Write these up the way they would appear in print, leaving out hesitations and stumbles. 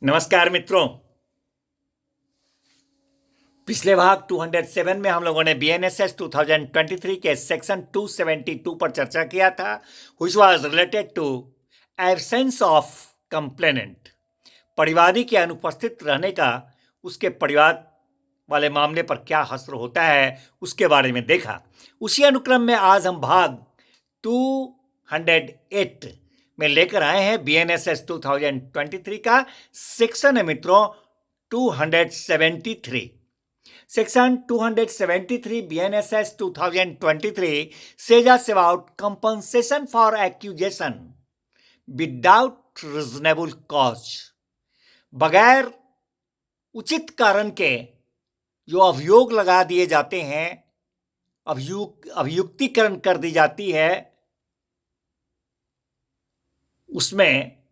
नमस्कार मित्रों। पिछले भाग 207 में हम लोगों ने बीएनएसएस 2023 के सेक्शन 272 पर चर्चा किया था, which was related to absence of complainant। परिवादी के अनुपस्थित रहने का उसके परिवार वाले मामले पर क्या असर होता है उसके बारे में देखा। उसी अनुक्रम में आज हम भाग 208 में लेकर आए हैं बीएनएसएस 2023 का सेक्शन है मित्रों 273। Section 273 BNSS 2023 says us about compensation for accusation without reasonable cause। बगैर उचित कारण के जो अभियोग लगा दिए जाते हैं, अभियुक्तिकरण कर दी जाती है, उसमें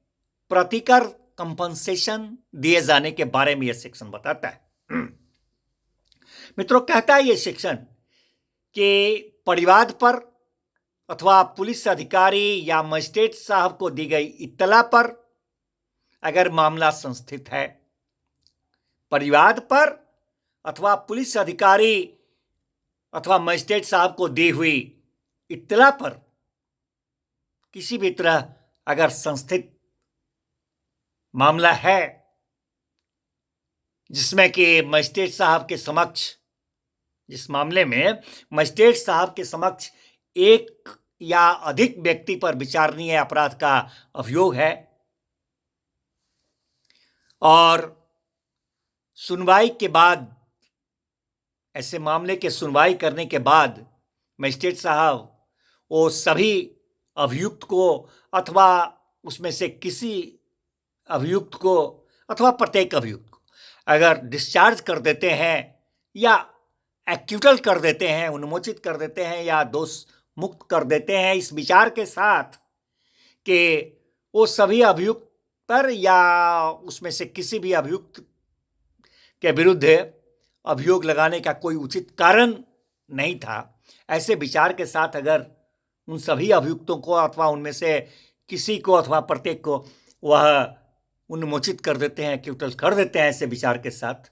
प्रतिकर कंपनसेशन दिए जाने के बारे में यह सेक्शन बताता है। मित्रों, कहता है ये सेक्शन कि परिवाद पर अथवा पुलिस अधिकारी या मजिस्ट्रेट साहब को दी गई इत्तला पर अगर मामला संस्थित है, परिवाद पर अथवा पुलिस अधिकारी अथवा मजिस्ट्रेट साहब को दी हुई इत्तला पर किसी भी तरह अगर संस्थित मामला है जिसमें कि मजिस्ट्रेट साहब के समक्ष, जिस मामले में मजिस्ट्रेट साहब के समक्ष एक या अधिक व्यक्ति पर विचारणीय अपराध का अभियोग है और सुनवाई के बाद, ऐसे मामले के सुनवाई करने के बाद मजिस्ट्रेट साहब वो सभी अभियुक्त को अथवा उसमें से किसी अभियुक्त को अथवा प्रत्येक अभियुक्त को अगर डिस्चार्ज कर देते हैं या एक्यूटल कर देते हैं, उन्मोचित कर देते हैं या दोष मुक्त कर देते हैं, इस विचार के साथ कि वो सभी अभियुक्त पर या उसमें से किसी भी अभियुक्त के विरुद्ध अभियोग लगाने का कोई उचित कारण नहीं था, ऐसे विचार के साथ अगर उन सभी अभियुक्तों को अथवा उनमें से किसी को अथवा प्रत्येक को वह उन्मोचित कर देते हैं, एक्यूटल कर देते हैं ऐसे विचार के साथ,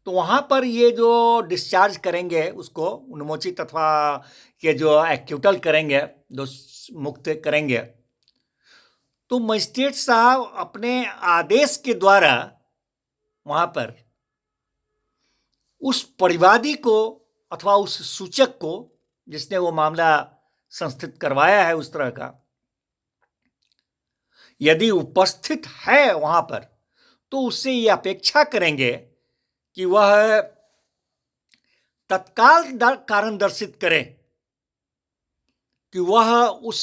तो वहाँ पर ये जो डिस्चार्ज करेंगे उसको उन्मोचित अथवा ये जो एक्यूटल करेंगे, दोष मुक्त करेंगे, तो मजिस्ट्रेट साहब अपने आदेश के द्वारा वहाँ पर उस परिवादी को अथवा उस सूचक को जिसने वो मामला संस्थित करवाया है उस तरह का, यदि उपस्थित है वहाँ पर, तो उससे ये अपेक्षा करेंगे कि वह तत्काल कारण दर्शित करे कि वह उस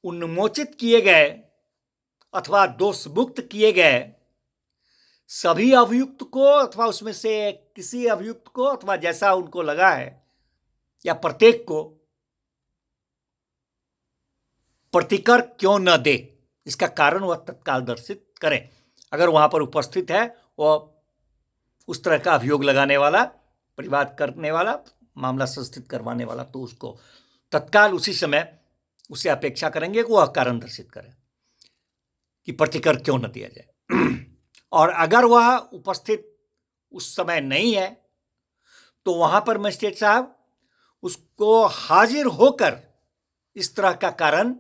उन्मोचित किए गए अथवा दोष मुक्त किए गए सभी अभियुक्त को अथवा उसमें से किसी अभियुक्त को अथवा जैसा उनको लगा है या प्रत्येक को प्रतिकर क्यों न दे, इसका कारण वह तत्काल दर्शित करें। अगर वहां पर उपस्थित है वह उस तरह का अभियोग लगाने वाला, परिवाद करने वाला, मामला संस्थित करवाने वाला, तो उसको तत्काल उसी समय उसे अपेक्षा करेंगे कि वह कारण दर्शित करे कि प्रतिकर क्यों न दिया जाए। और अगर वह उपस्थित उस समय नहीं है तो वहां पर मजिस्ट्रेट साहब उसको हाजिर होकर इस तरह का कारण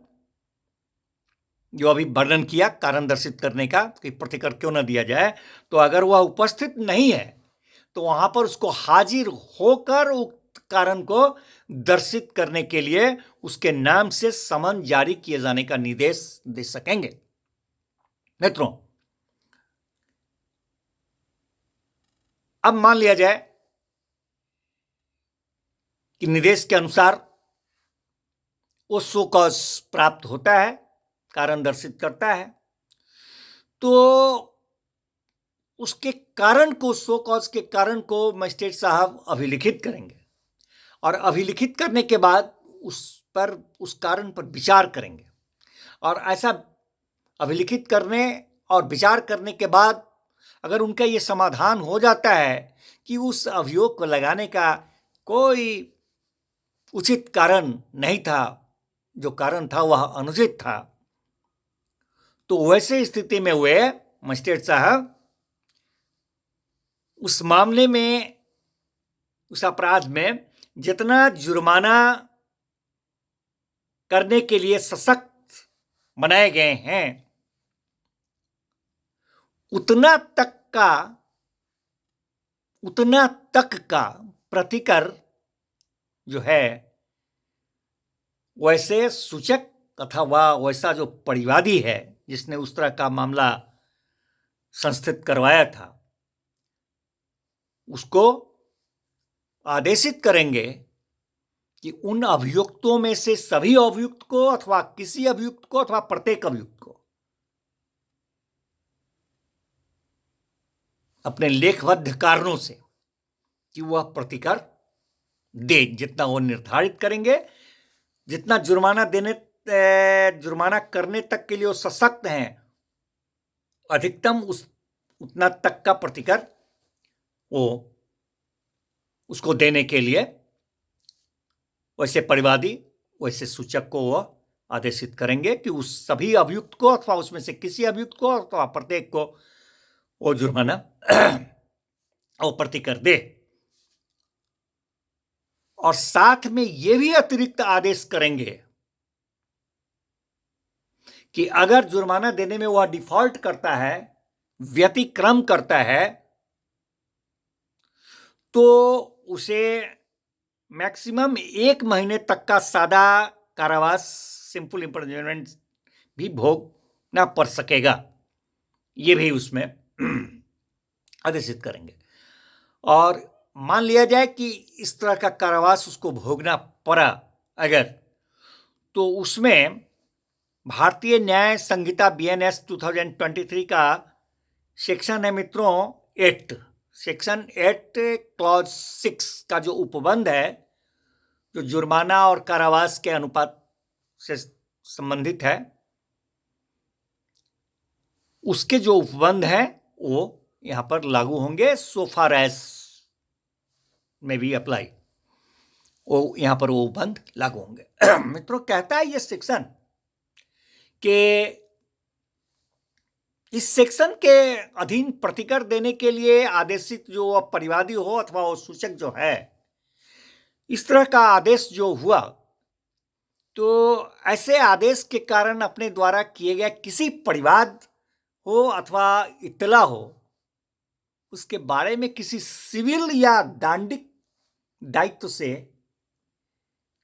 जो अभी वर्णन किया, कारण दर्शित करने का कि प्रतिकर क्यों न दिया जाए, तो अगर वह उपस्थित नहीं है तो वहां पर उसको हाजिर होकर उक्त कारण को दर्शित करने के लिए उसके नाम से समन जारी किए जाने का निर्देश दे सकेंगे। मित्रों, अब मान लिया जाए कि निर्देश के अनुसार वो शो कॉज प्राप्त होता है, कारण दर्शित करता है, तो उसके कारण को, शो कॉज के कारण को मजिस्ट्रेट साहब अभिलिखित करेंगे और अभिलिखित करने के बाद उस कारण पर विचार करेंगे। और ऐसा अभिलिखित करने और विचार करने के बाद अगर उनका ये समाधान हो जाता है कि उस अभियोग को लगाने का कोई उचित कारण नहीं था, जो कारण था वह अनुचित था, तो वैसे स्थिति में वे मजिस्ट्रेट साहब, उस मामले में, उस अपराध में जितना जुर्माना करने के लिए सशक्त बनाए गए हैं, उतना तक का प्रतिकर जो है, वैसे सूचक अथवा वैसा जो परिवादी है जिसने उस तरह का मामला संस्थित करवाया था, उसको आदेशित करेंगे कि उन अभियुक्तों में से सभी अभियुक्त को अथवा किसी अभियुक्त को अथवा प्रत्येक अभियुक्त को अपने लेखबद्ध कारणों से कि वह प्रतिकर दे, जितना वो निर्धारित करेंगे, जितना जुर्माना करने तक के लिए वो सशक्त हैं, अधिकतम उतना तक का प्रतिकर वो उसको देने के लिए वैसे परिवादी, वैसे सूचक को वह आदेशित करेंगे कि उस सभी अभियुक्त को अथवा उसमें से किसी अभियुक्त को अथवा प्रत्येक को वो जुर्माना वो प्रतिकर दे। और साथ में ये भी अतिरिक्त आदेश करेंगे कि अगर जुर्माना देने में वह डिफॉल्ट करता है, व्यतिक्रम करता है, तो उसे मैक्सिमम 1 महीने तक का सादा कारावास, सिंपल इम्प्रिजनमेंट भी भोगना पड़ सकेगा। ये भी उसमें आदेशित करेंगे। और मान लिया जाए कि इस तरह का कारावास उसको भोगना पड़ा अगर, तो उसमें भारतीय न्याय संहिता BNS 2023 का सेक्शन है मित्रों 8, सेक्शन 8 क्लॉज 6 का जो उपबंध है, जो जुर्माना और कारावास के अनुपात से संबंधित है, उसके जो उपबंध हैं वो यहां पर लागू होंगे। सो फार एज में भी अप्लाई, वो यहां पर वो उपबंध लागू होंगे। मित्रों, कहता है ये सेक्शन कि इस सेक्शन के अधीन प्रतिकर देने के लिए आदेशित जो परिवादी हो अथवा वो सूचक जो है, इस तरह का आदेश जो हुआ, तो ऐसे आदेश के कारण अपने द्वारा किए गए किसी परिवाद हो अथवा इत्तला हो, उसके बारे में किसी सिविल या दंडिक दायित्व से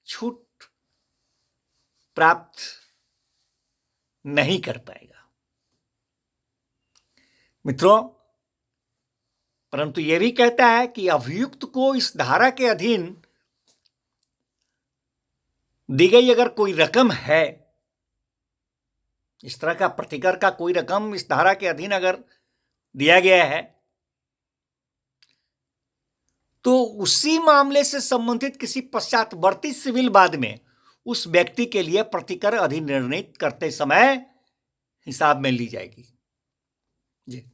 छूट प्राप्त नहीं कर पाएगा। मित्रों, परंतु यह भी कहता है कि अभियुक्त को इस धारा के अधीन दी गई अगर कोई रकम है, इस तरह का प्रतिकर का कोई रकम इस धारा के अधीन अगर दिया गया है, तो उसी मामले से संबंधित किसी पश्चातवर्ती सिविल वाद में उस व्यक्ति के लिए प्रतिकर अधिनिर्णित करते समय हिसाब में ली जाएगी। जी,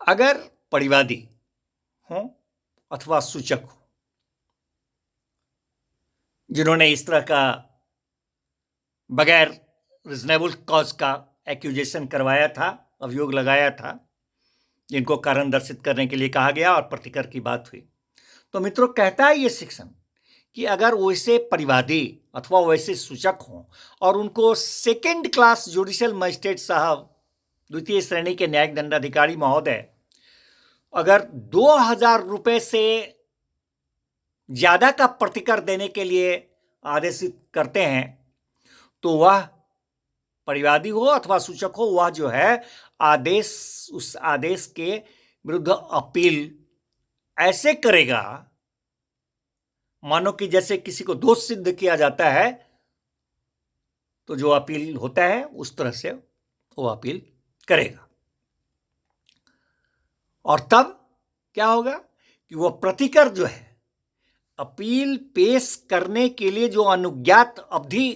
अगर परिवादी हो अथवा सूचक हो जिन्होंने इस तरह का बगैर रीजनेबल कॉज का एक्यूजेशन करवाया था, अभियोग लगाया था, जिनको कारण दर्शित करने के लिए कहा गया और प्रतिकर की बात हुई, तो मित्रों कहता है ये सेक्शन कि अगर वैसे परिवादी अथवा वैसे सूचक हों और उनको सेकेंड क्लास जुडिशियल मजिस्ट्रेट साहब, द्वितीय श्रेणी के न्यायिक दंडाधिकारी महोदय, अगर 2000 रुपये से ज्यादा का प्रतिकर देने के लिए आदेशित करते हैं, तो वह परिवादी हो अथवा सूचक हो, वह जो है उस आदेश के विरुद्ध अपील ऐसे करेगा मानो कि जैसे किसी को दोष सिद्ध किया जाता है, तो जो अपील होता है उस तरह से वो अपील करेगा। और तब क्या होगा कि वो प्रतिकर जो है, अपील पेश करने के लिए जो अनुज्ञात अवधि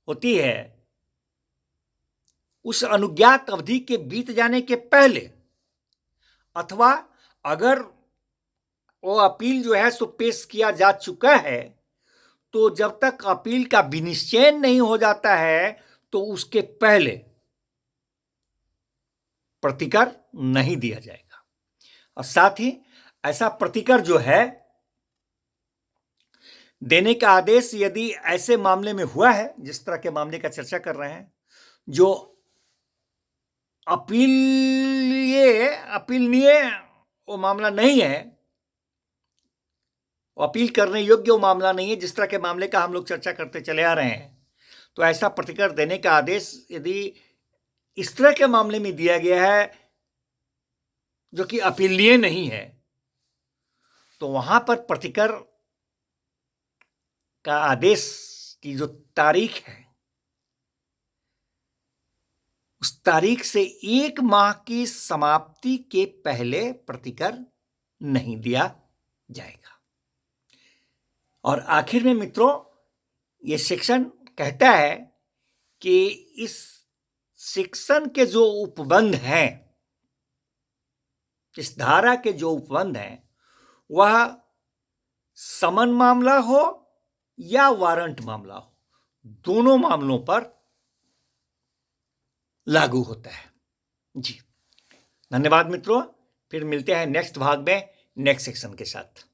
होती है, उस अनुज्ञात अवधि के बीत जाने के पहले, अथवा अगर वो अपील जो है सो पेश किया जा चुका है, तो जब तक अपील का विनिश्चय नहीं हो जाता है, तो उसके पहले प्रतिकर नहीं दिया जाएगा। और साथ ही ऐसा प्रतिकर जो है देने का आदेश यदि ऐसे मामले में हुआ है, जिस तरह के मामले का चर्चा कर रहे हैं, जो अपीलनीय वो मामला नहीं है, अपील करने योग्य वो मामला नहीं है, जिस तरह के मामले का हम लोग चर्चा करते चले आ रहे हैं, तो ऐसा प्रतिकर देने का आदेश यदि इस तरह के मामले में दिया गया है जो कि अपीलनीय नहीं है, तो वहां पर प्रतिकर का आदेश की जो तारीख है, उस तारीख से 1 माह की समाप्ति के पहले प्रतिकर नहीं दिया जाएगा। और आखिर में मित्रों, यह सेक्शन कहता है कि इस सेक्शन के जो उपबंध हैं, इस धारा के जो उपबंध हैं, वह समन मामला हो या वारंट मामला हो, दोनों मामलों पर लागू होता है। जी धन्यवाद मित्रों, फिर मिलते हैं नेक्स्ट भाग में नेक्स्ट सेक्शन के साथ।